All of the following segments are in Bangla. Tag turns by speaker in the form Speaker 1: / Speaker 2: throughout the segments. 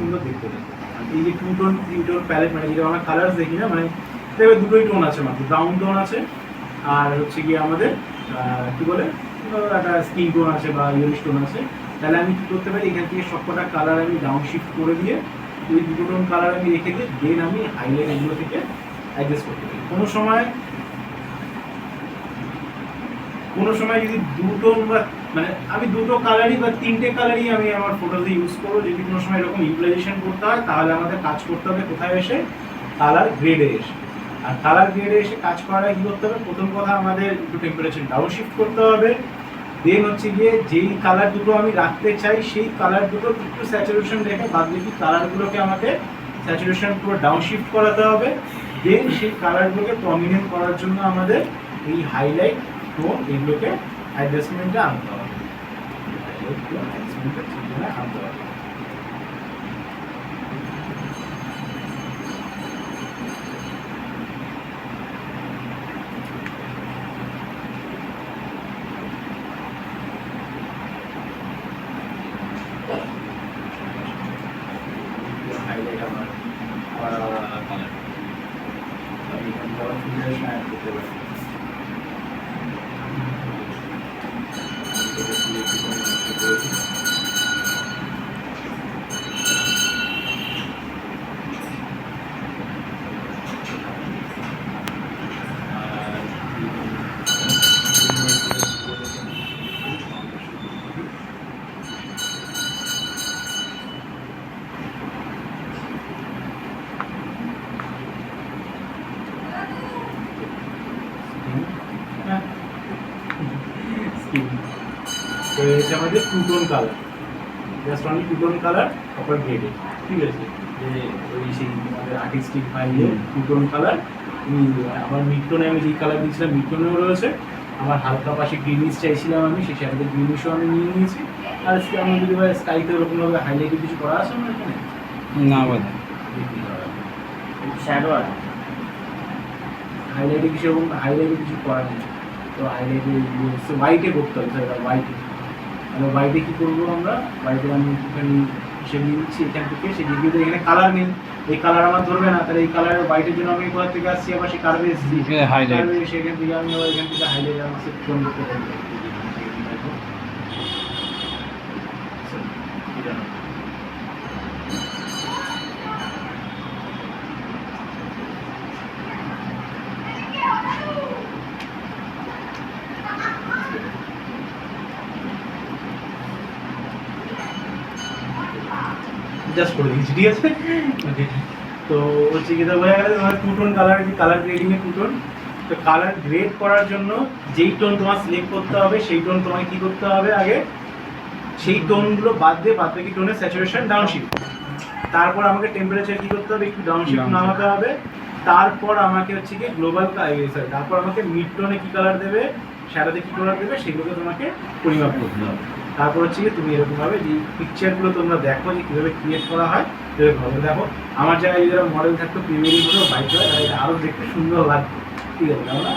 Speaker 1: সুন্দর দেখতে লাগে। এই যে 2 টোন 3 টোন প্যালেট, মানে যেটা আমরা কালার্স দেখি না, মানে দেখবে দুটোই টোন আছে, মাত্র ব্রাউন টোন আছে আর হচ্ছে গিয়ে আমাদের কী বলে একটা স্কিন টোন আছে বা ইয়েলিশ টোন আছে। তাহলে আমি কী করতে পারি, এখান থেকে সবকটা কালার আমি ডাউন শিফট করে দিয়ে ওই 2 টোন কালার আমি রেখে দিয়ে দেন আমি হাইলাইট এগুলো থেকে অ্যাডজাস্ট করতে পারি। কোনো সময় যদি 2 টোন বা মানে আমি 2টো কালারই বা 3টে কালারই আমি আমার ফটোতে ইউজ করবো। যদি কোনো সময় এরকম ইউটিলাইজেশন করতে হয় তাহলে আমাদের কাজ করতে হবে কোথায় এসে, কালার গ্রেডে এসে। আর কালার গ্রেডে এসে কাজ করার কী করতে হবে, প্রথম কথা আমাদের একটু টেম্পারেচার ডাউন শিফট করতে হবে। দেন হচ্ছে গিয়ে যেই কালার দুটো আমি রাখতে চাই সেই কালার দুটো একটু স্যাচুরেশন রেখে বাদ বাকি কালারগুলোকে আমাকে স্যাচুরেশন পুরো ডাউন শিফট করাতে হবে। দেন সেই কালারগুলোকে প্রমিনেন্ট করার জন্য আমাদের এই হাইলাইট টোন এগুলোকে অ্যাডজাস্টমেন্টে আনতে হবে। আনতে হবে। হাইলাইট আমার কালার আমি এখানে অ্যাড করতে পারি। তো এটা আমাদের 2 tone colour, just only 2 tone colour copper গ্রেডে, ঠিক আছে। যে ওই সেই আমাদের আর্টিস্টিক ফাইলে 2 টোন কালার। আমার মিড টোনে আমি যেই কালার দিয়েছিলাম মিড টোনেও রয়েছে। আমার হালকা পাশে গ্রিনিশ চাইছিলাম আমি, সেই সাথে গ্রিনিশও আমি নিয়ে নিয়েছি। আর আজকে আমি যদি ভাই স্কাইতে ওরকমভাবে হাইলাইটে কিছু করা আছে আমার এখানে
Speaker 2: না বলে
Speaker 3: শ্যাডো আছে,
Speaker 1: হাইলাইটে কিছু করা নেই। তো হাইলাইটে হোয়াইটে করতে হবে, হোয়াইটে। তাহলে হোয়াইটে কী করবো আমরা, হোয়াইটে আমি একটুখানি হিসেবে নিয়ে নিচ্ছি এখান থেকে। সে যেহেতু এখানে কালার নেই, এই কালার আমার ধরবে না, তাহলে এই কালারের হোয়াইটের জন্য আমি কোথা থেকে আসছি, আবার সেই কার্ভে এসেছি, সেখান থেকে আমি আবার এখান থেকে হাইলাইট আমার সেট করতে পারবো। জাস্ট করে দিয়েছি, ঠিক আছে। তো হচ্ছে কি বোঝা গেল তোমার 2 টোন কালার, কালার গ্রেডিংয়ে 2 টোন। তো কালার গ্রেড করার জন্য যেই টোন তোমার সিলেক্ট করতে হবে সেই টোন তোমাকে কী করতে হবে, আগে সেই টোনগুলো বাদ দিয়ে বাদ বাকি টোনের স্যাচুরেশন ডাউন শিফট। তারপর আমাকে টেম্পারেচার কী করতে হবে, একটু ডাউন শিফট নামাতে হবে। তারপর আমাকে হচ্ছে কি গ্লোবাল তারপর আমাকে মিড টোনে কী কালার দেবে, শ্যাডোতে কী কালার দেবে, সেগুলোকে তোমাকে পরিমাপ করতে হবে। তারপর হচ্ছে কি তুমি এরকমভাবে যে পিকচারগুলো তোমরা দেখো যে কীভাবে ক্রিয়েট করা হয় এরকমভাবে দেখো। আমার জায়গায় যদি মডেল থাকতো প্রিমিয়ারি হলেও বাইক হয়, তাহলে আরও দেখতে সুন্দর লাগতো, ঠিক আছে না?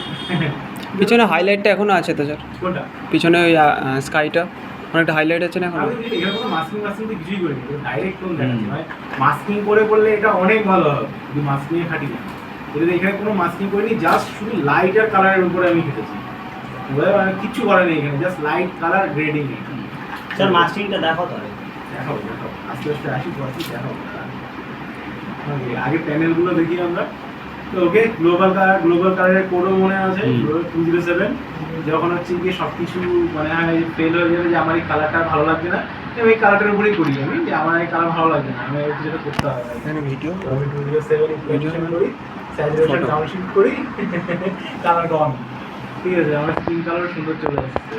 Speaker 2: পিছনে হাইলাইটটা এখনো আছে তো স্যার?
Speaker 1: কোনটা
Speaker 2: পিছনে ওই স্কাইটা অনেকটা হাইলাইট আছে না এখন?
Speaker 1: আমি এখানে কোনো মাস্কিং তো কিছুই করিনি, ডাইরেক্ট টোন দেখাচ্ছি। মানে মাস্কিং করে করলে এটা অনেক ভালো হবে যদি মাস্কিংয়ে খাটি না। যদি এখানে কোনো মাস্কিং করিনি, জাস্ট শুধু লাইট আর কালারের উপরে আমি খেতেছি, মানে কিচ্ছু করে নেই এখানে, just light colour grading.
Speaker 3: Sir মাস্কিংটা দেখো তাহলে।
Speaker 1: দেখাবো আস্তে আস্তে আসি পড়ছি, দেখাবো। আগে প্যানেলগুলো দেখি আমরা। তো ওকে গ্লোবাল কালারের কোডও মনে আছে 207। যখন হচ্ছে গিয়ে সব কিছু মানে ফেল হয়ে যাবে যে আমার এই কালারটা ভালো লাগছে না, এই কালারটার উপরেই করি আমি, যে আমার এই কালার ভালো লাগছে না, আমি যেটা করতে হবে
Speaker 2: এখানে ভিডিও
Speaker 1: আমি 207 ইমপ্লিমেন্টেশন করি, স্যাচুরেশন ডাউন শিফট করি, কালার অন, ঠিক আছে। আমার স্কিন কালার সুন্দর চলে আসছে।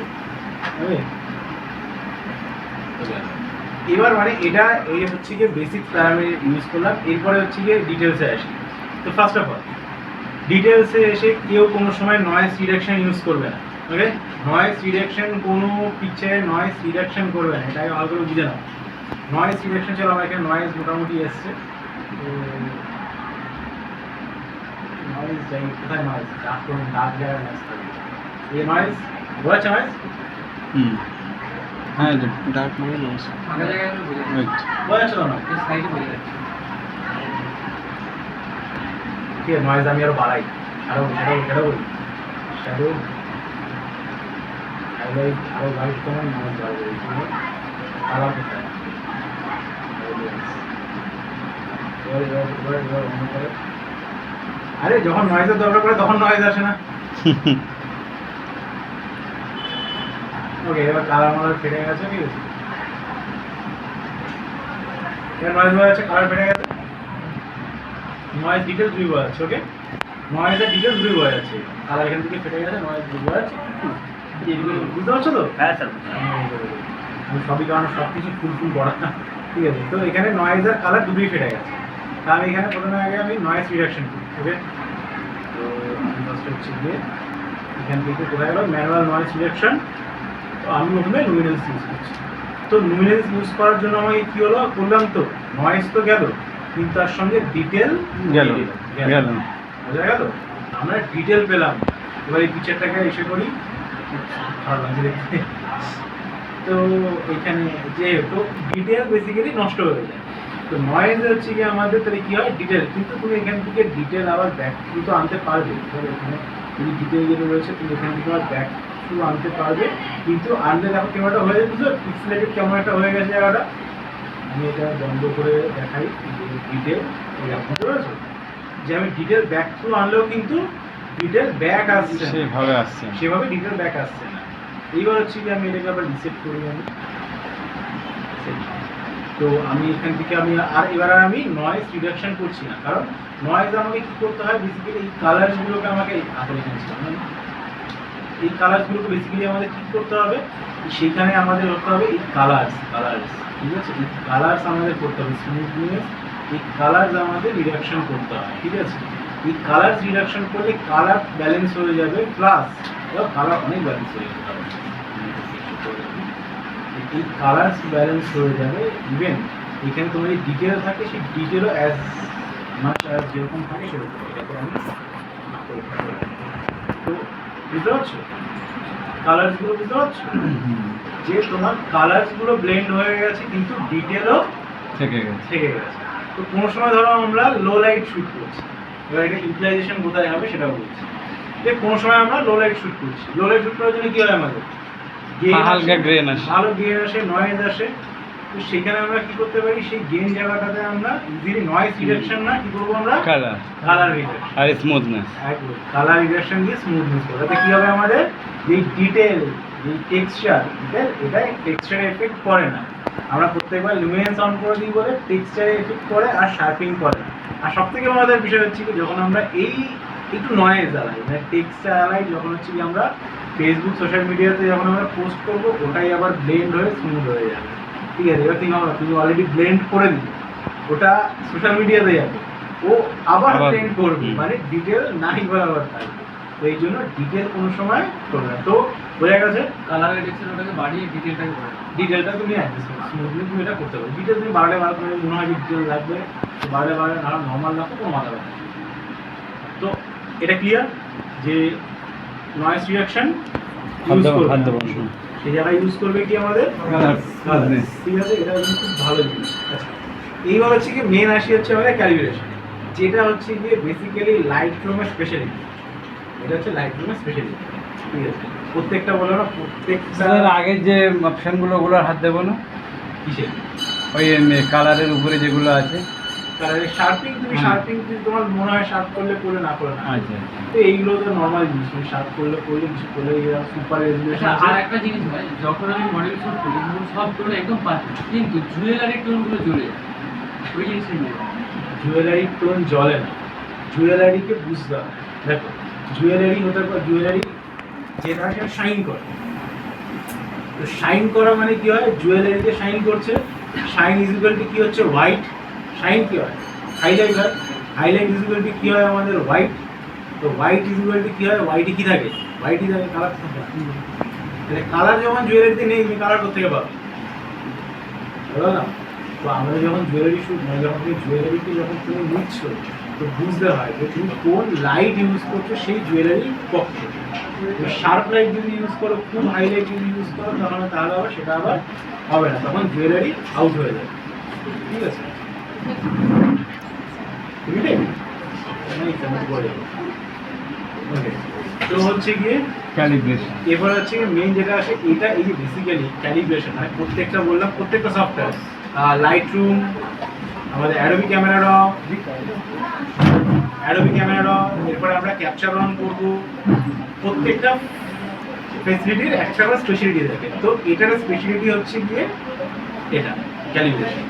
Speaker 1: এবার মানে এটা এই হচ্ছে গিয়ে বেসিক প্যারামিটার ইউজ করলাম। এরপরে হচ্ছে গিয়ে ডিটেলসে আসি। তো ফার্স্ট অফ অল ডিটেলসে এসে কেউ কোনো সময় নয়েজ রিডাকশন ইউজ করবে না, ওকে? নয়েজ রিডাকশন কোনো পিকচারে নয়েজ রিডাকশন করবে না, এটাকে ভালো করে বুঝে নাও। নয়েজ রিডাকশন চলো, আমার এখানে নয়েজ মোটামুটি এসছে। তো নয়েজ যাই, কোথায় নয়েজ, ডার্ক জায়গায় নয়েজ থাকে, এই নয়েজ বোঝা নয়েজ
Speaker 4: হ্যাঁ যে
Speaker 2: ডার্ক মানে লস।
Speaker 4: ওয়েট
Speaker 1: বোঝা যাচ্ছে না ঠিক আছে নয়েজ আমি আরো বাড়াই শ্যাডো বলি শ্যাডো হাইলাইট আরো লাইট কমাই নয়েজ বাড়বে এইখানে আলাদা কোথায় অন্য করে আরে যখন নয়েজের দরকার পড়ে তখন নয়েজ আসে না ওকে এবার কালার মালার ফেটে গেছে ঠিক আছে এবার নয়েজ বোঝা যাচ্ছে কালার ফেটে গেছে নয়েজ ডিটেলস দুই বোঝা যাচ্ছে ওকে নয়েজের ডিটেলস দুই বোঝা যাচ্ছে কালার এখান থেকে ফেটে গেছে নয়েজ দুই বোঝা যাচ্ছে এগুলো বুঝতে পারছো তো
Speaker 3: হ্যাঁ স্যার
Speaker 1: আমি সবই কারণ সব কিছু ফুল বড়া না ঠিক আছে তো এখানে নয়েজ আর কালার দুটোই ফেটে গেছে তা আমি এখানে প্রথমে আগে আমি নয়েজ রিডাকশন করি ওকে তো আমি ফার্স্ট হচ্ছে গিয়ে এখান থেকে কোথায় গেল ম্যানুয়াল নয়েজ রিডাকশন তো আমি প্রথমে লুমিনেন্স ইউজ করছি তো লুমিনেন্স ইউজ করার জন্য আমাকে কী হলো করলাম তো নয়েজ তো গেল কিন্তু তার সঙ্গে ডিটেল
Speaker 4: গেল
Speaker 1: বোঝা গেল আমরা ডিটেল পেলাম এবার এই পিকচারটাকে এসে করি ভালো লাগছে দেখতে তো এখানে যেহেতু ডিটেল বেসিক্যালি নষ্ট হয়ে যায় তো নয়েজ হচ্ছে কি আমাদের তাহলে কী হয় ডিটেল কিন্তু তুমি এখান থেকে ডিটেল আবার ব্যাক থ্রু তো আনতে পারবে ধরো এখানে যদি ডিটেল যেটা রয়েছে তুমি এখান থেকে আবার ব্যাক থ্রু আনতে পারবে কিন্তু আনলে দেখো ক্যামেরাটা হয়ে যায় বুঝলো পিক্সেলেটেড ক্যামেরাটা হয়ে গেছে জায়গাটা আমি এটা বন্ধ করে দেখাই ডিটেল বুঝতে পেরেছো যে আমি ডিটেল ব্যাক থ্রু আনলেও কিন্তু ডিটেল ব্যাক আসছে
Speaker 4: সেভাবে আসছে
Speaker 1: সেভাবে ডিটেল ব্যাক আসছে না এইবার হচ্ছে কি আমি এটাকে আবার রিসেট করি আমি তো আমি এখান থেকে আমি আর এবার আর আমি নয়েজ রিডাকশন করছি না কারণ নয়েজ আমাকে কী করতে হয় বেসিক্যালি এই কালার্সগুলোকে আমাকে হাতে রেখে এই কালার্সগুলোকে বেসিক্যালি আমাদের কী করতে হবে সেইখানে আমাদের হতে হবে এই কালার্স ঠিক আছে এই কালার্স আমাদের করতে হবে স্মুথনেস এই কালার্স আমাদের রিডাকশন করতে হবে ঠিক আছে এই কালার্স রিডাকশন করলে কালার ব্যালেন্স হয়ে যাবে প্লাস কালার অনেক ব্যালেন্স হয়ে যাবে এই কালার্স ব্যালেন্স হয়ে যাবে ইভেন এখানে তোমার এই ডিটেল থাকে সেই ডিটেলও অ্যাজ মাচ অ্যাজ যেরকম থাকে সেরকম এটাকে আমি তো বুঝতে পারছো কালার্সগুলো বুঝতে পারছো যে তোমার কালার্সগুলো ব্লেন্ড হয়ে গেছে কিন্তু ডিটেলও
Speaker 4: থেকে
Speaker 1: গেছে তো কোনো সময় ধরো আমরা লো লাইট শ্যুট করছি এবার এটা ইউটিলাইজেশন কোথায় হবে সেটাও বলছি যে কোনো সময় আমরা লো লাইট শ্যুট করছি লো লাইট শ্যুট করার জন্য কী হয় আমাদের
Speaker 4: হালকা গ্রেন আসে
Speaker 1: ভালো গেন আসে নয়েজ আসে তো সেখানে আমরা কি করতে পারি সেই গেন জায়গাটাতে আমরা ইজিলি নয়েজ রিডাকশন না কি করবো আমরা কালার রিডাকশন
Speaker 4: আর স্মুথনেস
Speaker 1: একদম কালার রিডাকশন দিয়ে স্মুথনেস করবো তাতে কী হবে আমাদের যেই ডিটেল যেই টেক্সচার এটা টেক্সচারে এফেক্ট করে না আমরা প্রত্যেকবার লুমিনেন্স অন করে দিই বলে টেক্সচারে এফেক্ট করে আর শার্পিং করে না আর সবথেকে আমাদের বিষয় হচ্ছে কি যখন আমরা এই একটু নয়েজ আলাই মানে টেক্সচার আলাই যখন হচ্ছে কি আমরা ফেসবুক সোশ্যাল মিডিয়াতে যখন আমরা পোস্ট করবো ওটাই আবার ব্লেন্ড হয়ে স্মুথ হয়ে যাবে ঠিক আছে এবার তুমি অলরেডি ব্লেন্ড করে দিলে ওটা সোশ্যাল মিডিয়াতে যাবে ও আবার ব্লেন্ড করবে মানে ডিটেল নাই বরাবর থাকবে তো এই জন্য ডিটেল কোনো সময় করবে না তো বোঝা গেছে
Speaker 5: কালার রিডাকশন ওটাকে বাড়িয়ে ডিটেলটাকে বাড়ায়
Speaker 1: ডিটেলটা তুমি অ্যাডজাস্ট করো স্মুথলি তুমি এটা করতে পারো ডিটেল তুমি বাড়ালে তোমার মনে হয় ডিটেল লাগবে তো বাড়ালে না নর্মাল রাখো কোনো মাথা ব্যথা নেই। তো এটা ক্লিয়ার যে নয়েজ রিডাকশন ইউজ করবে সেই জায়গায় ইউজ করবে কি আমাদের ঠিক আছে এটা কিন্তু খুব ভালো জিনিস আচ্ছা এইবার হচ্ছে কি মেন আসি হচ্ছে আমাদের ক্যালিব্রেশন যেটা হচ্ছে গিয়ে বেসিক্যালি লাইট রুমের স্পেশালিটি এটা হচ্ছে লাইট রুমের স্পেশালিটি ঠিক আছে প্রত্যেকটা বলো না প্রত্যেকটা
Speaker 4: আগের যে অপশানগুলো ওগুলোর হাত দেবো না
Speaker 1: কিসের
Speaker 4: ওই কালারের উপরে যেগুলো আছে
Speaker 1: কালারের শার্পিং তুমি শার্পিং তোমার মনে হয় শার্প করলে না করলে না
Speaker 4: আচ্ছা
Speaker 1: তো এইগুলো তো নর্মাল জিনিস তুমি শার্প করলে কিছু করলে সুপার রেজুলেশন
Speaker 5: আর একটা জিনিস ভাই যখন আমি মডেল শুট করি তখন সব টোন একদম পারফেক্ট কিন্তু জুয়েলারি টোনগুলো জ্বলে যায় ওই জিনিসটা নিয়ে
Speaker 1: জুয়েলারি টোন জ্বলে না জুয়েলারিকে বুঝতে হবে দেখো জুয়েলারি হতে পারে জুয়েলারি যেটা শাইন করে তো শাইন করা মানে কি হয় জুয়েলারিতে শাইন করছে শাইন ইজিক্যালটি কি হচ্ছে হোয়াইট শাইন কি হয় হাইলাইট হয় হাইলাইট ইজিক্যালটি কি হয় আমাদের হোয়াইট তো হোয়াইট ইজিক্যালটি কি হয় হোয়াইটে কি থাকে হোয়াইটই থাকে কালার থাকে তাহলে কালার যখন জুয়েলারিতে নেই তুমি কালার কোথেকে পাবে বলো না তো আমরা যখন জুয়েলারি শুট মানে যখন তুমি জুয়েলারিকে যখন তুমি নিচ্ছ তো বুঝতে হয় যে তুমি কোন লাইট ইউজ করছো সেই জুয়েলারির পক্ষে শার্প লাইট যদি ইউজ করো, খুব হাই লাইট যদি ইউজ করো, তাহলে আবার সেটা আবার হবে না, তখন জুয়েলারি আউট হয়ে যাবে। ঠিক আছে, তো হচ্ছে গিয়ে
Speaker 4: ক্যালিব্রেশন।
Speaker 1: এবার হচ্ছে মেইন যেটা আসে, এটা এই যে বেসিক্যালি ক্যালিব্রেশন, মানে প্রত্যেকটা বললাম প্রত্যেকটা সফটওয়্যার, লাইট রুম, আমাদের অ্যাডোবি ক্যামেরা র, এরপরে আমরা ক্যাপচার অন করবো, প্রত্যেকটা ফেসিলিটির একটা করে স্পেশালিটি থাকে। তো এটার স্পেশালিটি হচ্ছে গিয়ে এটা ক্যালিব্রেশন।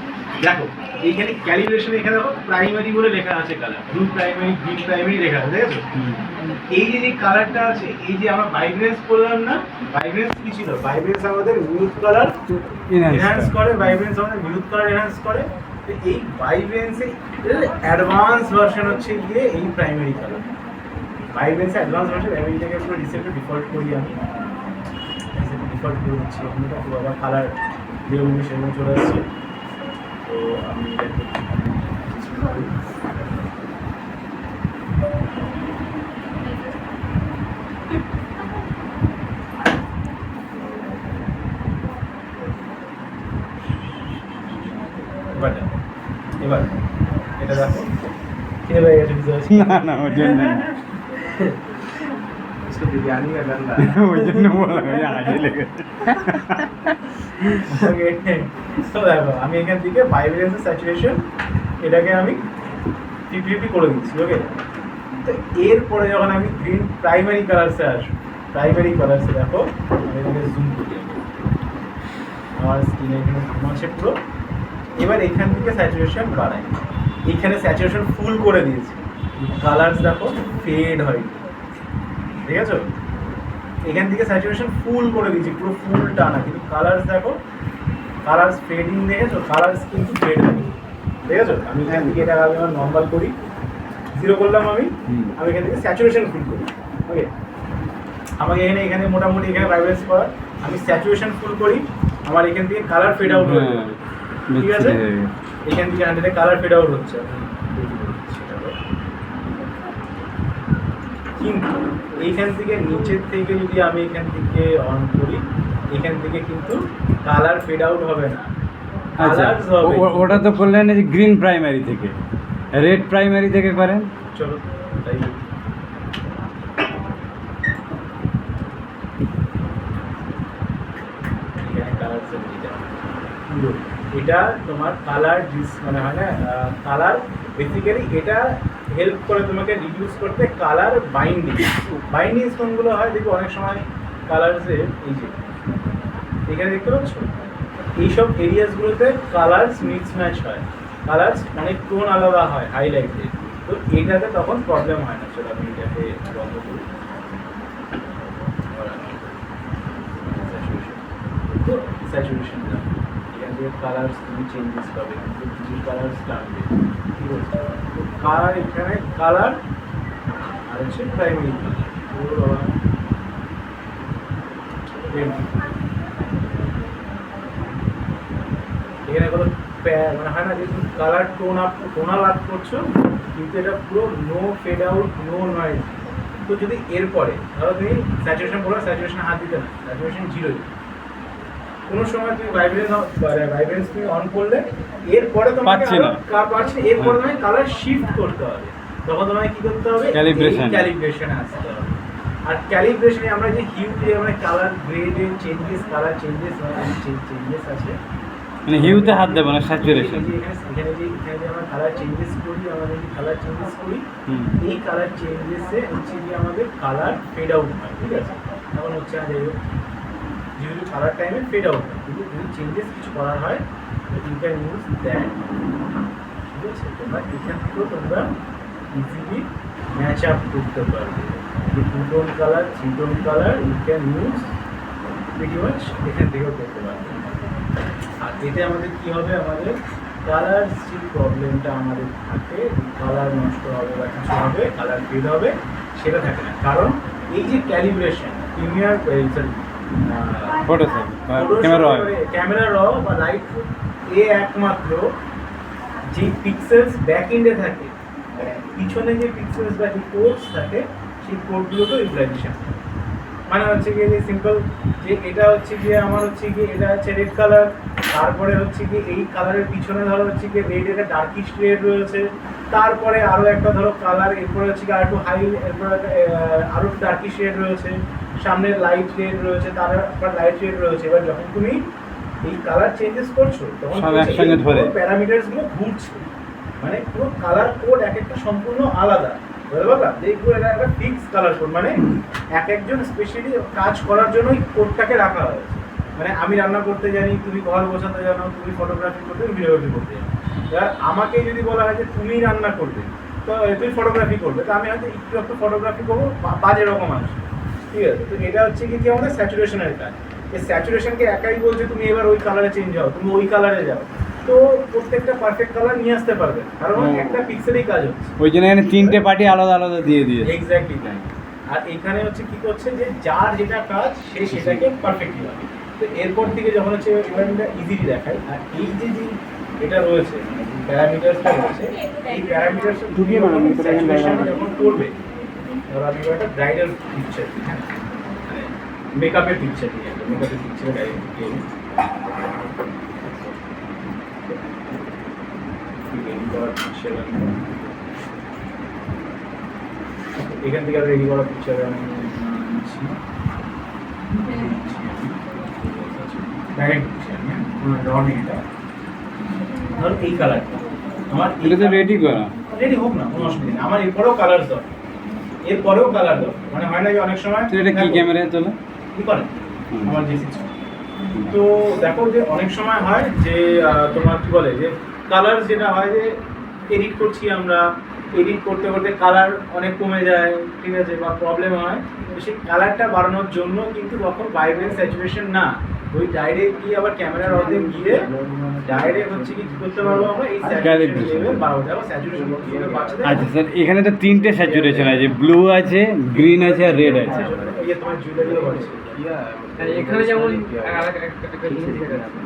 Speaker 1: দেখো এইখানে ক্যালিব্রেশন, এখানে দেখো প্রাইমারি বলে লেখা আছে colour, blue primary, green primary লেখা আছে, দেখেছো? এই যে কালারটা আছে, এই যে আমরা ভাইব্রেন্স করলাম না, ভাইব্রেন্স কি ছিল? ভাইব্রেন্স আমাদের মিউট কালার এনহ্যান্স করে, ভাইব্রেন্স আমাদের মিউট কালার এনহ্যান্স করে। তো এই ভাইব্রেন্সে অ্যাডভান্স ভার্সন হচ্ছে গিয়ে এই প্রাইমারি কালার। ভাইব্রেন্সে অ্যাডভান্স ভার্সন, আমি এটাকে পুরো রিসেন্টলি ডিফল্ট করি, আমি ডিফল্ট করে দিচ্ছি, আমি তো আবার কালার যেরকম সেরকম চলে আসছে। তো আমি এটাকে এবার এটা দেখো কে হয়ে গেছে, বুঝতে পারছি
Speaker 4: না না, ওই জন্য
Speaker 1: বিরিয়ানি গন্ধা।
Speaker 4: ওই জন্য বললাম ওই আগে লেগেছে।
Speaker 1: ওকে, তো দেখো আমি এখান থেকে ভাইব্রেন্স স্যাচুরেশন এটাকে আমি 50 করে দিচ্ছি। ওকে, তো এরপরে যখন আমি গ্রিন প্রাইমারি কালার্সে আসবো, প্রাইমারি কালার্সে দেখো আমি এখানে জুম করি, আমার স্ক্রিনে এখানে জুম আছে পুরো। এবার এখান থেকে স্যাচুরেশন বাড়াই, এখানে স্যাচুরেশন ফুল করে দিয়েছি, কালার্স দেখো ফেড হয়, ঠিক আছে? এখান থেকে স্যাচুরেশন ফুল করে দিয়েছি, পুরো ফুল টানা, কিন্তু কালার্স দেখো, কালার্স ফেডিং, দেখেছো? কালার্স কিন্তু ফেড হয়, ঠিক আছে? আমি এখান থেকে এটা আমি আমার নর্মাল করি, 0 করলাম আমি এখান থেকে স্যাচুরেশন ফুল করি। ওকে, আমাকে এখানে মোটামুটি এখানে ভাইব্রেন্স করা, আমি স্যাচুরেশন ফুল করি, আমার এখান থেকে কালার ফেড আউট হয়ে যাবে, ঠিক আছে? এখান থেকে 100 কালার ফেড আউট হচ্ছে, কিন্তু এইখান থেকে নিচের থেকে যদি আমি এখান থেকে অন করি, এখান থেকে কিন্তু কালার ফেড আউট হবে না,
Speaker 4: আচ্ছা,
Speaker 1: কালার্স হবে।
Speaker 4: ওটা তো করলেন যে গ্রিন প্রাইমারি থেকে, রেড প্রাইমারি থেকে করেন।
Speaker 1: চলো তাই এখানে কালার পুরো এটা তোমার কালার মানে হয় না, কালার বেসিক্যালি এটা হেল্প করে তোমাকে রিডিউস করতে কালার বাইন্ডিং কোনগুলো হয় দেখো অনেক সময় কালার্সে, এই যে এখানে দেখতে পাচ্ছ এইসব এরিয়াসগুলোতে কালার্স মিক্স ম্যাচ হয়, কালার্স অনেক টোন আলাদা হয় হাইলাইটে, তো এটাতে তখন প্রবলেম হয় না। চলো আমি এটাকে বন্ধ করি, তো স্যাচুরেশন এখান থেকে কালার্স তুমি চেঞ্জেস পাবে, কিন্তু কিছু কালার্স টানবে, ঠিক আছে? তো কালার এখানে কালার আর হচ্ছে প্রাইমারি কালার, এখানে কোনো মানে হয় না যে তুমি কালার টোনাল আপ করছো, কিন্তু এটা পুরো no fade out, no noise. তো যদি এরপরে ধরো তুমি স্যাচুরেশন করো, স্যাচুরেশন হাত দিতে না, স্যাচুরেশন 0, কোনো সময় তুমি ভাইব্রেন্স তুমি অন করলে এরপরে তোমাকে
Speaker 4: পাচ্ছি না,
Speaker 1: এরপরে তোমাকে কালার শিফট করতে হবে, তখন তোমাকে কি করতে হবে? ক্যালিব্রেশনে আসতে হবে। আর ক্যালিব্রেশনে আমরা যে হিউতে আমরা কালার গ্রেডে চেঞ্জেস, কালার চেঞ্জেস আছে,
Speaker 4: মানে হিউতে হাত দেবো না, স্যাচুরেশন।
Speaker 1: এখানে যে আমরা কালার চেঞ্জেস করি, আমাদের যে কালার চেঞ্জেস করি, এই কালার চেঞ্জেসে হচ্ছে যে আমাদের কালার ফেড আউট হয়, ঠিক আছে? তখন হচ্ছে যেহেতু কালার টাইমে ফেড আউট হয়, কিন্তু যদি চেঞ্জেস কিছু করার হয় ইউ ক্যান ইউজ দ্যাট, ঠিক আছে? তোমরা এখান থেকেও তোমরা ইজিলি ম্যাচ আপ করতে পারবে, যে 2 tone colour, 3 tone colour you can use pretty much এখান থেকেও করতে পারবে। আর এতে আমাদের কী হবে, আমাদের কালার যে প্রবলেমটা আমাদের থাকে, কালার নষ্ট হবে বা কিছু হবে, কালার ফেড হবে, সেটা থাকে না। কারণ এই যে ক্যালিব্রেশন প্রিমিয়ার ক্যামেরা র বা লাইট এ একমাত্র যে পিক্সেলস ব্যাক এন্ডে থাকে, পিছনে যে পিক্সেলস বা যে কোডস থাকে, সেই কোডগুলোকে ইউটিলাইজেশন, মানে হচ্ছে গিয়ে যে সিম্পল যে এটা হচ্ছে গিয়ে আমার হচ্ছে গিয়ে এটা হচ্ছে রেড কালার, তারপরে হচ্ছে কি এই কালারের পিছনে ধরো হচ্ছে কি রেড, এটা ডার্কিশ রেড রয়েছে, তারপরে আরো একটা ধরো কালার, এরপরে হচ্ছে কি আর একটু হাই, এরপরে আরো ডার্কিশ রেড রয়েছে, সামনে লাইট রেড রয়েছে, তারপর লাইট রেড রয়েছে। এবার যখন তুমি এই কালার চেঞ্জেস করছো তখন
Speaker 4: সব একসঙ্গে ধরে।
Speaker 1: প্যারামিটারস গুলো ঘুরছে, মানে পুরো কালার কোড এক একটা সম্পূর্ণ আলাদা, বুঝতে পারলা? দেখবো এটা একটা ফিক্স কালার কোড, মানে এক একজন স্পেশালি কাজ করার জন্য এই কোডটাকে রাখা হয়েছে। মানে আমি রান্না করতে জানি, তুমি ঘর গোছাতে জানো, তুমি ফটোগ্রাফি করতে, ভিডিওগ্রাফি করতে জানো। এবার আমাকে যদি বলা হয় যে তুমি রান্না করবে, তো তুমি ফটোগ্রাফি করবে, তো আমি হয়তো একটু ফটোগ্রাফি করবো, বাজে রকম মানুষ, ঠিক আছে? তো এটা হচ্ছে কি আমাদের স্যাচুরেশনের কাজ। এই স্যাচুরেশনকে একাই বলছে তুমি এবার ওই কালারে চেঞ্জ হও, তুমি ওই কালারে যাও, তো প্রত্যেকটা পারফেক্ট কালার নিয়ে আসতে পারবে, কারণ একটা পিক্সেলেই কাজ হচ্ছে।
Speaker 4: ওই জন্য এখানে 3টে পার্টি আলাদা আলাদা দিয়ে দিয়েছে।
Speaker 1: এক্স্যাক্টলি তাই। আর এখানে হচ্ছে কি করছে যে যার যেটা কাজ সে সেটাকে পারফেক্টলি হবে। তো এরপর থেকে যখন হচ্ছে এবার এটা ইজিলি দেখায়, আর এই যে যে এটা রয়েছে প্যারামিটারসটা রয়েছে, এই প্যারামিটারস ঢুকিয়ে যখন করবে, এবার আমি একটা ব্রাইডাল পিকচার, হ্যাঁ মেকআপের পিকচার নিয়ে একটা মেকআপের পিকচার ডাইরেক্ট ঢুকিয়ে নিই। এখান থেকে রেডি করা পিকচার আমি নিচ্ছি, ডাইরেক্ট পিকচার, রন এটা ধরো এই কালারটা আমার
Speaker 4: এটা তো রেডি করা।
Speaker 1: রেডি হোক না, কোনো অসুবিধা নেই, আমার এরপরেও কালার দরকার, এরপরেও কালার দরকার, মানে হয় না যে অনেক সময়
Speaker 4: তো এটা কি ক্যামেরায় তোলা?
Speaker 1: কি করে আমার যে তো দেখো যে অনেক সময় হয় যে তোমার কি বলে যে কালার যেটা হয় যে এডিট করছি আমরা, এডিট করতে করতে কালার অনেক কমে যায়, ঠিক আছে, বা প্রবলেম হয়, তো সেই কালারটা বাড়ানোর জন্য কিন্তু তখন ভাইব্রেন্স স্যাচুরেশন না, ওই ডাইরেক্ট গিয়ে আবার ক্যামেরার অর্ধেক গিয়ে ডাইরেক্ট হচ্ছে কি করতে পারবো আমরা এই স্যাচুরেশন লেভেল বাড়াতে পারবো। স্যাচুরেশন বাচ্চাদের
Speaker 4: আচ্ছা স্যার, এখানে তো 3টে স্যাচুরেশন আছে, ব্লু আছে, গ্রিন আছে আর রেড আছে।
Speaker 1: এই যে তোমার জুয়েলারিও বাড়ছে,
Speaker 5: এখানে যেমন একটা জিনিস দেখা যাচ্ছে।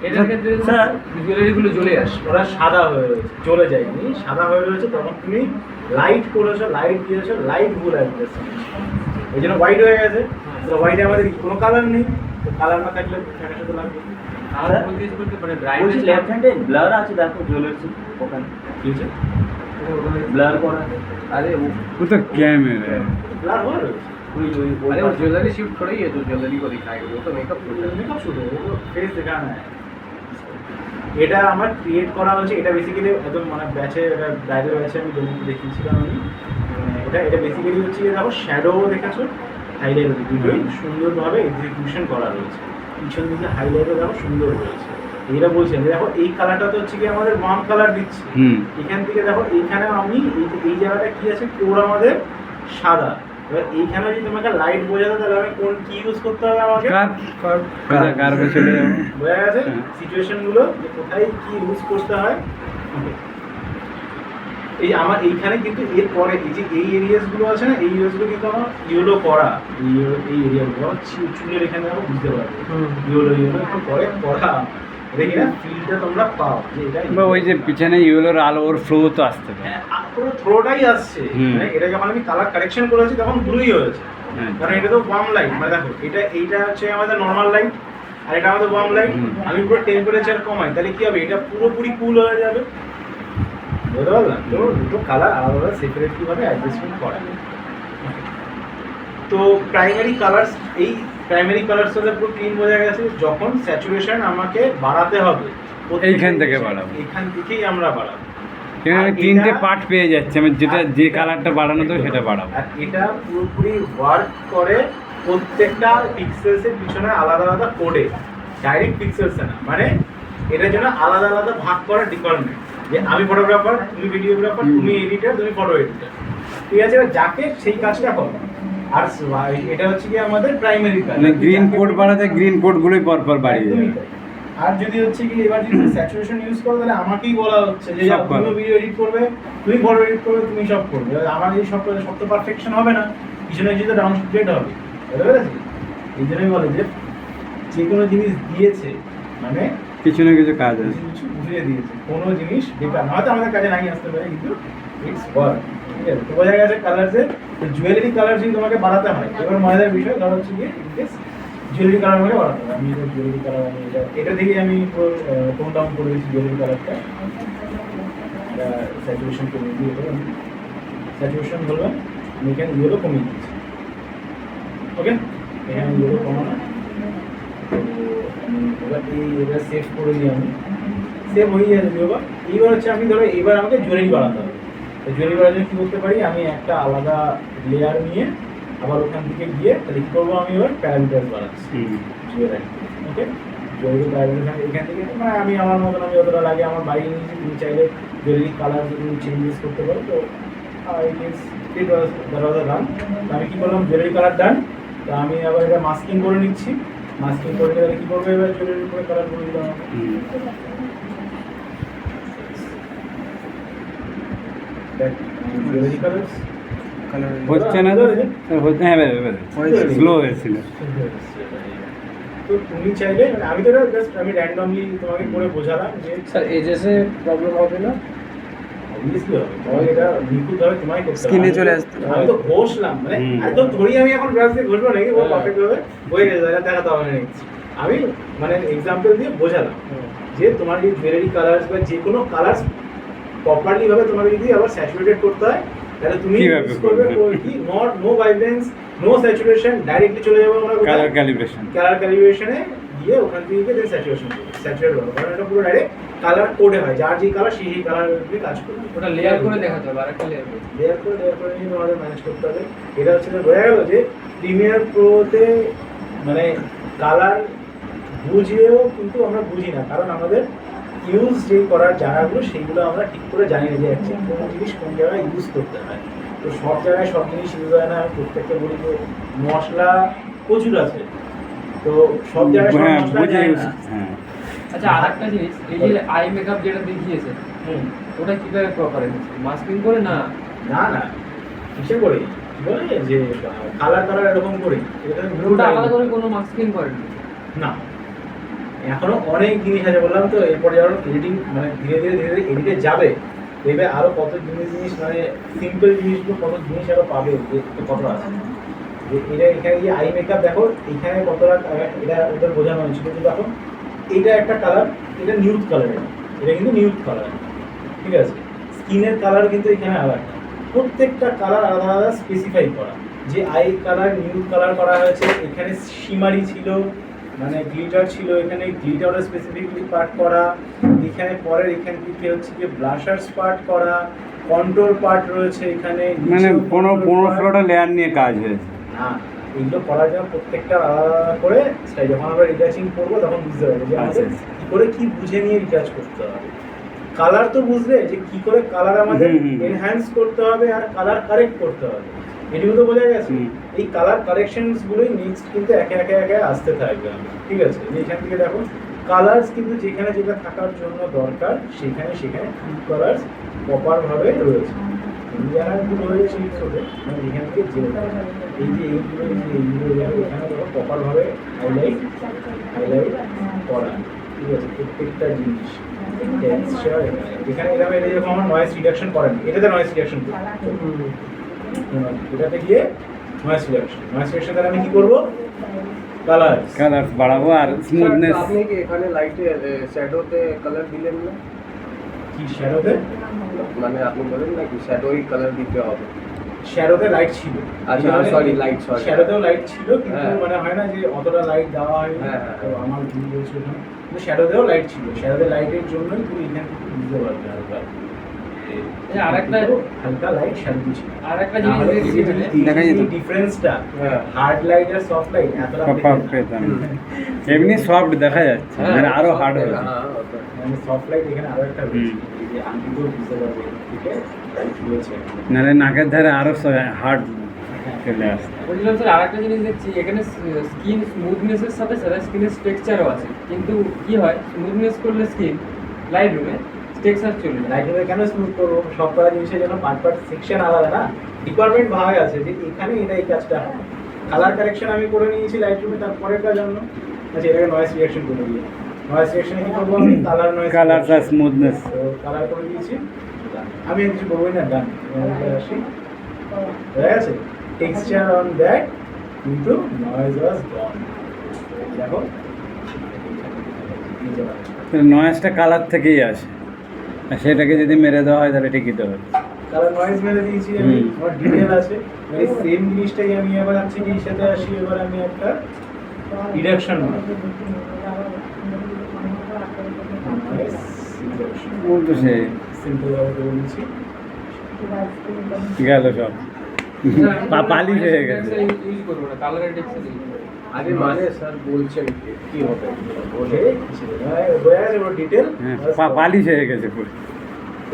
Speaker 5: এটার ক্ষেত্রে স্যার জুয়েলারিগুলো জ্বলে আসে,
Speaker 1: ওরা সাদা হয়ে রয়েছে, চলে যায়নি, সাদা হয়ে রয়েছে, তখন তুমি লাইট করেছো, লাইট দিয়েছো, লাইট ভুল আসবে, ওই জন্য হোয়াইট হয়ে গেছে। তো হোয়াইটে আমাদের কোনো কালার নেই, তো কালার না থাকলে ফ্যানের সাথে লাগবে।
Speaker 5: আর বলতে বলতে পারে
Speaker 3: বলছি লেফট হ্যান্ডে ব্লার আছে, দেখো জুয়েলারি ওখানে
Speaker 1: কি হচ্ছে?
Speaker 3: ব্লার করা। আরে
Speaker 4: ও তো ক্যামেরা।
Speaker 1: ব্লার হয়ে রয়েছে,
Speaker 5: अरे वो ज्वेलरी शिफ्ट थोड़ी है जो ज्वेलरी को दिखाएगा, वो तो मेकअप
Speaker 1: মেকআপ শুধু ফেস দেখা নেয়। এটা আমার ক্রিয়েট করা হয়েছে, এটা বেসিক্যালি একদম মানে ব্যাচে, এটা ব্রাইডাল ব্যাচে আমি দেখিয়েছিলাম আমি। এটা বেসিক্যালি হচ্ছে যে দেখো শ্যাডো দেখেছো, হাইলাইট দুটোই সুন্দরভাবে এক্সিকিউশন করা রয়েছে, পিছন দিকে হাইলাইটও দেখো সুন্দর রয়েছে। এটা বলছেন যে দেখো এই কালারটা তো হচ্ছে কি আমাদের ওয়ার্ম কালার দিচ্ছি, এখান থেকে দেখো এইখানে আমি এই জায়গাটা কি আছে, কোর আমাদের সাদা। এবার এইখানে যদি তোমাকে লাইট বোঝাতে, তাহলে আমি কোন কি ইউজ করতে হবে আমাকে,
Speaker 4: কার্ভে চলে যাবো।
Speaker 1: বোঝা গেছে সিচুয়েশন গুলো যে কোথায় কি ইউজ করতে হয়। এই আমার এইখানে কিন্তু এরপরে এই যে এই এরিয়াস গুলো আছে না, এই এরিয়াস গুলো কিন্তু আমার ইয়েলো করা, এই এরিয়াগুলো আমার চুলের এখানে আমরা বুঝতে পারবো ইয়েলো একটু পরে করা, দেখি না ফিলটা তোমরা পাও যে এটা
Speaker 4: বা ওই যে পিছনে ইয়েলোর আলো, ওর ফ্লো তো আসতে পারে।
Speaker 1: পুরো থ্রোটাই আসছে, মানে এটা যখন আমি কালার কারেকশন করেছি তখন ব্লুই হয়েছে, কারণ এটা তো ওয়ার্ম লাইট, মানে দেখো এইটা হচ্ছে আমাদের নর্মাল লাইট, আর এটা আমাদের ওয়ার্ম লাইট। আমি পুরো টেম্পারেচার কমাই, তাহলে কি হবে, এটা পুরোপুরি কুল হয়ে যাবে, বুঝতে পারলাম? তো দুটো কালার আলাদা আলাদা সেপারেট কীভাবে অ্যাডজাস্টমেন্ট করা। তো প্রাইমারি কালার্স, এই প্রাইমারি কালার্স হলে পুরো ক্লিন বোঝা গেছে। যখন স্যাচুরেশন আমাকে বাড়াতে হবে,
Speaker 4: এইখান থেকে বাড়াবো,
Speaker 1: এখান থেকেই আমরা বাড়াবো।
Speaker 4: এখানে আমি 3টে পার্ট পেয়ে যাচ্ছি, আমি যেটা যে কালারটা বাড়ানো তো সেটা বাড়াবো।
Speaker 1: আর এটা পুরোপুরি ওয়ার্ক করে প্রত্যেকটা পিক্সেলসের পিছনে আলাদা আলাদা কোডে, ডাইরেক্ট পিক্সেলসে না, মানে এটার জন্য আলাদা আলাদা ভাগ করা ডিপার্টমেন্ট, যে আমি ফটোগ্রাফার, তুমি ভিডিওগ্রাফার, তুমি এডিটার, তুমি ফটো এডিটার, ঠিক আছে? এবার যাকে সেই কাজটা করো। আর এটা হচ্ছে কি আমাদের প্রাইমারি কাজ,
Speaker 4: মানে গ্রিন কোড বাড়াতে গ্রিন কোডগুলোই পরপর বাড়িয়ে যাবে।
Speaker 1: আর যদি হচ্ছে কি এবার যদি স্যাচুরেশন ইউজ করো, তাহলে আমাকেই বলা হচ্ছে যে
Speaker 4: সব
Speaker 1: তুমি ভিডিও এডিট করবে, তুমি ফটো এডিট করবে, তুমি সব করবে। আমার এই সব তো পারফেকশন হবে না, পিছনে যদি ডাউনগ্রেড হবে, বুঝতে পেরেছি? এই জন্যই বলে যে যে কোনো জিনিস দিয়েছে মানে
Speaker 4: কিছু না কিছু কাজ আছে।
Speaker 1: কিছু বুঝিয়ে দিয়েছে, কোনো জিনিস বেকার না। হয়তো আমাদের কাজে নাই আসতে পারে, কিন্তু ইটস ওয়ার্ক। ঠিক আছে, তো বোঝা গেছে কালার্সে জুয়েলারি কালার যদি তোমাকে বাড়াতে হয়, এবার মজাদার বিষয় কারণ হচ্ছে গিয়ে জুয়েলারি কালার আমাকে বাড়াতে হবে। আমি জুয়েলারি কালার, আমি এটা থেকে আমি টোন ডাউন করে দিয়েছি জুয়েলারি কালারটা, স্যাচুরেশন কমিয়ে দিয়ে, স্যাচুরেশন বলবেন আমি এখানে ইয়েলো কমিয়ে দিচ্ছি। ওকে, এখানে ইয়েলো কমানো, তো আমি এবার সেভ করে দিই। আমি সেভ হয়ে যাবে এবার। এইবার হচ্ছে আমি ধরো এইবার আমাকে জুয়েলারি বাড়াতে হবে। তো জুয়েলারি বাড়ার জন্য কী করতে পারি, আমি একটা আলাদা লেয়ার নিয়ে আবার ওখান থেকে গিয়ে তাহলে কী করবো, আমি এবার প্যারামিটার বাড়াচ্ছি জুয়েলারি। ওকে, জুয়েলারি প্যারামিটার এখান থেকে মানে আমি আমার মতন আমি যতটা লাগে আমার বাড়িয়ে নিয়েছি। তুমি চাইলে জুয়েলারি কালার যদি চেঞ্জেস করতে পারো, তো রান। আমি কী করলাম, জুয়েলারি কালার ডান। তো আমি আবার এটা মাস্কিং করে নিচ্ছি। মাস্কিং করে নিলে কী করবো, এবার জুয়েলারির উপরে কালার করে দিলাম। জুয়েলারি কালার্স
Speaker 4: হচ্ছে না তো? হচ্ছে, হ্যাঁ এবারে স্লো হয়েছিল।
Speaker 1: তো তুমি চাইলে মানে আমি তো জাস্ট আমি র্যান্ডমলি তোমাকে করে বোঝালাম যে
Speaker 3: স্যার এজেসে প্রবলেম হবে না?
Speaker 1: অবভিয়াসলি হবে, তোমাকে এটা নিখুঁতভাবে তোমায় করতে হবে।
Speaker 2: স্কিনে চলে আসতে
Speaker 1: আমি তো ঘষলাম, মানে একদম ধরি আমি এখন ব্রাশ দিয়ে ঘষবো নাকি, ও পারফেক্ট ভাবে হয়ে গেছে, এটা দেখাতে হবে না। আমি মানে এক্সাম্পল দিয়ে বোঝালাম যে তোমার এই জুয়েলারি কালার্স বা যে কোনো কালার্স প্রপারলি ভাবে তোমাকে যদি আবার স্যাচুরেটেড করতে হয়, তাহলে তুমি
Speaker 4: কিভাবে
Speaker 1: ইউজ করবে কি not no vibrance no saturation, directly চলে যাবো আমরা
Speaker 4: কালার ক্যালিব্রেশন।
Speaker 1: কালার ক্যালিব্রেশনে গিয়ে ওখান থেকে দেন স্যাচুরেশন করবে, স্যাচুরেট হবে, কারণ এটা পুরো ডাইরেক্ট কালার কোডে হয়, যার যে কালার সেই কালার দিয়ে কাজ করবে।
Speaker 5: ওটা লেয়ার করে দেখাতে হবে, আরেকটা লেয়ার করে।
Speaker 1: লেয়ার করে নিয়ে তোমাদের ম্যানেজ করতে হবে। এটা হচ্ছে বোঝা গেল যে প্রিমিয়ার প্রোতে মানে কালার বুঝিয়েও কিন্তু আমরা বুঝি না, কারণ আমাদের ইউজ যে করার জায়গাগুলো সেইগুলো আমরা ঠিক করে জানি না যে অ্যাকচুয়ালি কোনো জিনিস কোন জায়গায় ইউজ করতে হয়। তো সব জায়গায় সব জিনিস ইউজ হয় না। প্রত্যেকটা বলি যে মশলা প্রচুর আছে, তো সব জায়গায় সব
Speaker 4: হ্যাঁ
Speaker 1: মশলা
Speaker 4: বুঝে
Speaker 1: যায় না।
Speaker 4: হ্যাঁ।
Speaker 5: আচ্ছা, আরেকটা জিনিস, এই যে আই মেকআপ যেটা দেখিয়েছে,
Speaker 1: হুম।
Speaker 5: ওটা কিভাবে করে মাস্কিং করে না?
Speaker 1: না না, কিসে করে কি বলে যে কালার এরকম করে
Speaker 5: ওটা আলাদা করে কোনো মাস্কিং করেন
Speaker 1: না। এখনো অনেক জিনিস আছে, বললাম তো, এরপরে আরো এডিটিং মানে ধীরে ধীরে এডিটে যাবে, দেখবে আরো কত জিনিস মানে সিম্পল জিনিসগুলো কত জিনিস আরো পাবে, যে কত আছে। যে এটা এখানে যে আই মেকআপ দেখো, এখানে কতটা এটা ওদের বোঝানো হয়েছিল, কিন্তু এখন এটা একটা কালার, এটা নিউড কালার, এটা কিন্তু নিউড কালার। ঠিক আছে, স্কিনের কালার কিন্তু এখানে আলাদা, প্রত্যেকটা কালার আলাদা আলাদা স্পেসিফাই করা। যে আই কালার নিউড কালার করা হয়েছে, এখানে শিমারি ছিল মানে গ্লিটার ছিল, এখানে গ্লিটারের স্পেসিফিকলি পার্ট করা, এখানে পরের এখান থেকে হচ্ছে যে ব্লাশার্স পার্ট করা, কন্ট্রোল পার্ট রয়েছে এখানে,
Speaker 4: মানে 15-16টা লেয়ার নিয়ে কাজ হয়েছে।
Speaker 1: না এইগুলো করার জন্য প্রত্যেকটা আলাদা করে যখন আমরা রিটাচিং করবো তখন বুঝতে পারবো যে আমাদের কি করে কি বুঝে নিয়ে রিটাচ করতে হবে। কালার তো বুঝলে যে কি করে কালার আমাদের এনহ্যান্স করতে হবে আর কালার কারেক্ট করতে হবে, এটুকু তো বোঝা গেছে। এই কালার কারেকশনস গুলোই নেক্সট কিন্তু একে একে আসতে থাকবে। ঠিক আছে, এখান থেকে দেখো কালার্স কিন্তু যেখানে যেটা থাকার জন্য দরকার সেখানে ফুল কালার্স প্রপারভাবে রয়েছে। জায়গাগুলো রয়েছে মানে এখান থেকে যে এই যে এইগুলো এখানে দেখো প্রপারভাবে হাইলাইট করা। ঠিক আছে, প্রত্যেকটা জিনিস টেক্সচার এখানে এরকম, এটা যেরকম আমার নয়েজ রিডাকশন করেন, এটাতে নয়েজ রিডাকশন এটাতে গিয়ে নয়েজ রিডাকশন তাহলে আমি কি করবো, কালার
Speaker 4: বাড়াবো আর স্মুথনেস।
Speaker 3: আপনি কি এখানে লাইটে শ্যাডোতে কালার দিলেন না?
Speaker 1: কি শ্যাডোতে?
Speaker 3: মানে আপনি বলেন না কি শ্যাডোই কালার দিতে হবে?
Speaker 1: শ্যাডোতে লাইট ছিল,
Speaker 3: আচ্ছা সরি লাইট সরি
Speaker 1: শ্যাডোতেও লাইট ছিল, কিন্তু
Speaker 3: হ্যাঁ।
Speaker 1: মানে হয় না যে অতটা লাইট দেওয়া হয় না।
Speaker 3: হ্যাঁ, হ্যাঁ।
Speaker 1: তো আমার ভুল হয়েছিল না, কিন্তু শ্যাডোতেও লাইট ছিল। শ্যাডোতে লাইটের জন্যই তুমি এখান থেকে বুঝতে পারবে হালকা
Speaker 5: আরেকটা
Speaker 1: হালকা লাইট শ্যাডো ছিল।
Speaker 5: আরেকটা জিনিস দেখছি এখানে,
Speaker 2: দেখা যেত।
Speaker 1: ডিফারেন্সটা
Speaker 3: হ্যাঁ।
Speaker 1: হার্ড লাইট আর সফট লাইট এতটা
Speaker 4: পেতাম এমনি সফট দেখা যাচ্ছে, মানে আরো হার্ড হয়েছে।
Speaker 1: মানে সফট লাইট এখানে আরো একটা রয়েছে, এই যে আমি তো বুঝতে পারবো ঠিক আছে রয়েছে।
Speaker 4: নাহলে নাকের ধারে আরো হার্ড চলে আসছে।
Speaker 5: বলছিলাম স্যার আরেকটা জিনিস দেখছি এখানে, স্কিন স্মুথনেসের সাথে সাথে স্কিনের টেক্সচারও আছে, কিন্তু কি হয় স্মুথনেস করলে স্কিন লাইট রুমে টেক্সচার চলে যায়।
Speaker 1: লাইটরুমে কেন স্মুথ করবো, সব করা জিনিসের জন্য পার্ট সেকশন আলাদা না, ডিপার্টমেন্ট ভাগ আছে যে এখানে এটা এই কাজটা হয়। কালার কারেকশন আমি করে নিয়েছি লাইটরুমে, তারপরের কাজ অন্য। আচ্ছা, এটাকে নয়েজ রিয়াকশন করে দিয়ে নয়েজ সিলেকশনে কি করবো আমি কালার নয়েজ
Speaker 4: কালারটা স্মুথনেস
Speaker 1: তো কালার করে দিয়েছি আমি আর কিছু বলবোই না ডান আসি হয়ে গেছে টেক্সচার অন দ্যাট কিন্তু নয়েজ ওয়াজ গন দেখো এই যে
Speaker 4: নয়েজটা কালার থেকেই আসে আর সেটাকে যদি মেরে দেওয়া হয় তাহলে ঠিকই তো হবে।
Speaker 1: কালার নয়েজ মেরে দিয়েছি আমি আমার ডিটেল আছে এই সেম জিনিসটাই আমি এবার আছি কি সাথে আসি এবার আমি একটা রিডাকশন
Speaker 4: ও তো সে
Speaker 1: সিম্পল ভাবে করে দিচ্ছি
Speaker 4: গেল সব পালিশ হয়ে গেছে।
Speaker 5: ইউজ করবো না, কালারের টেক্সচার ইউজ করবো।
Speaker 3: আরে মানে স্যার বলছেন কি হবে
Speaker 1: বলে বোঝা গেছে পুরো ডিটেল
Speaker 4: হ্যাঁ পালিশ হয়ে গেছে পুরো।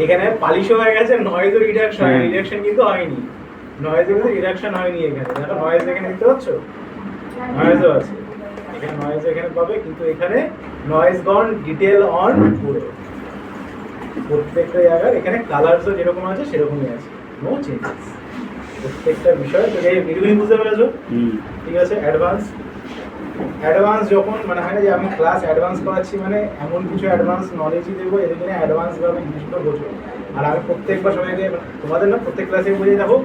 Speaker 1: এখানে পালিশও হয়ে গেছে নয়েজও রিডাকশন
Speaker 4: হ্যাঁ।
Speaker 1: রিডাকশন কিন্তু হয়নি নয়েজও কিন্তু রিডাকশন হয়নি এখানে দেখো নয়েজ এখানে দেখতে পাচ্ছ নয়েজও আছে এখানে নয়েজ এখানে পাবে কিন্তু এখানে নয়েজ গন ডিটেল অন পুরো প্রত্যেকটা জায়গার এখানে কালারসও যেরকম আছে সেরকমই আছে নো চেঞ্জেস প্রত্যেকটা বিষয় তো এই ভিডিওগুলি বুঝতে পেরেছো ঠিক আছে অ্যাডভান্স যখন মানে হয় না যে আমি ক্লাস অ্যাডভান্স করাচ্ছি মানে এমন কিছু অ্যাডভান্স নলেজই দেবো এদের জন্য অ্যাডভান্সভাবে জিনিসগুলো বোঝো আর আমি প্রত্যেকবার সবাইকে তোমাদের না প্রত্যেক ক্লাসে বুঝে দেখো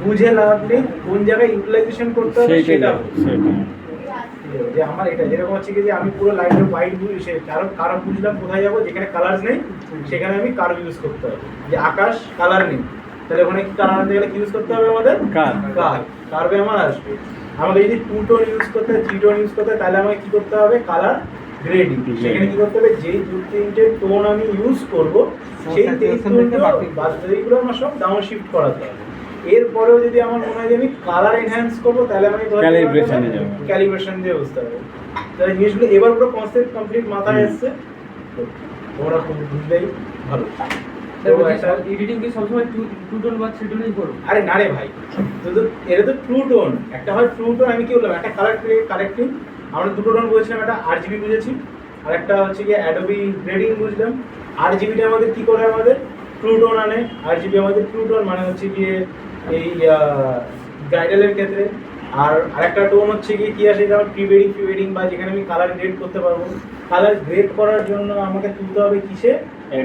Speaker 1: বুঝে লাভ নেই কোন জায়গায় ইউটিলাইজেশন করতে হবে
Speaker 4: সেইটাই
Speaker 1: সেটা
Speaker 4: সেটা
Speaker 1: যে আমার এটা যেরকম হচ্ছে কি যে আমি পুরো লাইটের হোয়াইট বুঝি সে কারো বুঝলাম কোথায় যাবো যেখানে কালার নেই সেখানে আমি কার্ভ ইউজ করতে হবে যে আকাশ কালার নেই তাহলে ওখানে কি কালার আনতে গেলে কি ইউজ করতে হবে আমাদের কার্ভে আমার আসবে আমাকে যদি 2 টোন ইউজ করতে হয় 3 টোন ইউজ করতে হয় তাহলে আমাকে কি করতে হবে কালার গ্রেডিং সেখানে কি করতে হবে যেই 2-3টে টোন আমি ইউজ করব সেই 3 বাদবাকিগুলো আমার সব ডাউন শিফট করাতে হবে এরপরেও যদি আমার মনে হয় যে আমি কালার এনহ্যান্স করবো তাহলে আমাকে
Speaker 4: Calibration-এ যাবো।
Speaker 1: ক্যালিব্রেশন দিয়ে বুঝতে হবে তাহলে জিনিসগুলো এবার পুরো কনসেপ্ট কমপ্লিট মাথায় এসছে তো তোমরা খুব বুঝলেই ভালো তো একটা
Speaker 5: এডিটিং কি সবসময় 2 টোন বা 3 টোনই করবো?
Speaker 1: আরে না রে ভাই তো এটা তো ট্রু টোন একটা হয় ট্রু টোন আমি কি বললাম একটা কালার কারেক্টিং আমরা দুটো টোন বলেছিলাম একটা আরজিবি বুঝেছি আর একটা হচ্ছে কি অ্যাডোবি গ্রেডিং বুঝলাম আরজিবিটা আমাদের কি করে আমাদের ট্রু টোন আনে আরজিবি আমাদের ট্রু টোন মানে হচ্ছে গিয়ে এই গাইডালের ক্ষেত্রে আর আরেকটা টোন হচ্ছে গিয়ে কি আসে যেমন প্রি ওয়েডিং বা যেখানে আমি কালার গ্রেড করতে পারবো কালার গ্রেড করার জন্য আমাকে তুলতে হবে কিসে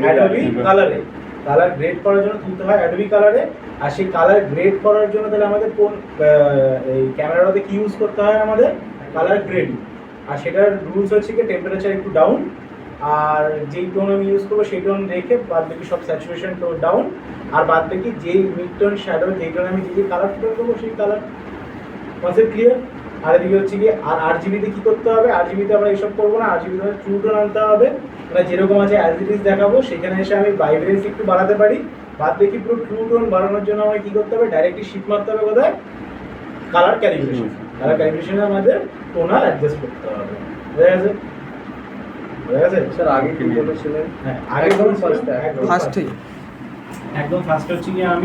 Speaker 1: অ্যাডোবি কালারে কালার গ্রেড করার জন্য তুলতে হয় অ্যাডোবি কালারে আর সেই কালার গ্রেড করার জন্য তাহলে আমাদের কোন এই ক্যামেরাটাতে কি ইউজ করতে হয় আমাদের কালার গ্রেডিং আর সেটার রুলস হচ্ছে কি টেম্পারেচার একটু ডাউন আর যেই টোন আমি ইউজ করবো সেই টোন রেখে বাদ বাকি সব স্যাচুরেশন টোন ডাউন আর বাদ বাকি যেই মিড টোন শ্যাডো যেই টোন আমি যে কালার টোন করবো সেই কালার কনসেপ্ট ক্লিয়ার আর এদিকে হচ্ছে কি আর আরজিবিতে কি করতে হবে আরজিবিতে আমরা এইসব করবো না আরজিবিতে ট্রু টোন আনতে হবে মানে যেরকম আছে অ্যাজ ইট ইজ দেখাবো সেখানে এসে আমি ভাইব্রেন্স একটু বাড়াতে পারি বাদ বাকি পুরো ট্রু টোন বাড়ানোর জন্য আমাকে কি করতে হবে ডাইরেক্টলি শিফট মারতে হবে কোথায় কালার ক্যালিব্রেশনে আমাদের টোনার অ্যাডজাস্ট করতে হবে বুঝা গেছে
Speaker 3: স্যার আগে কি বলেছিলেন
Speaker 1: হ্যাঁ আগে
Speaker 3: একদম
Speaker 1: বলছিলাম,
Speaker 3: first,
Speaker 1: একদম
Speaker 2: ফার্স্টেই
Speaker 1: একদম ফার্স্ট হচ্ছে গিয়ে আমি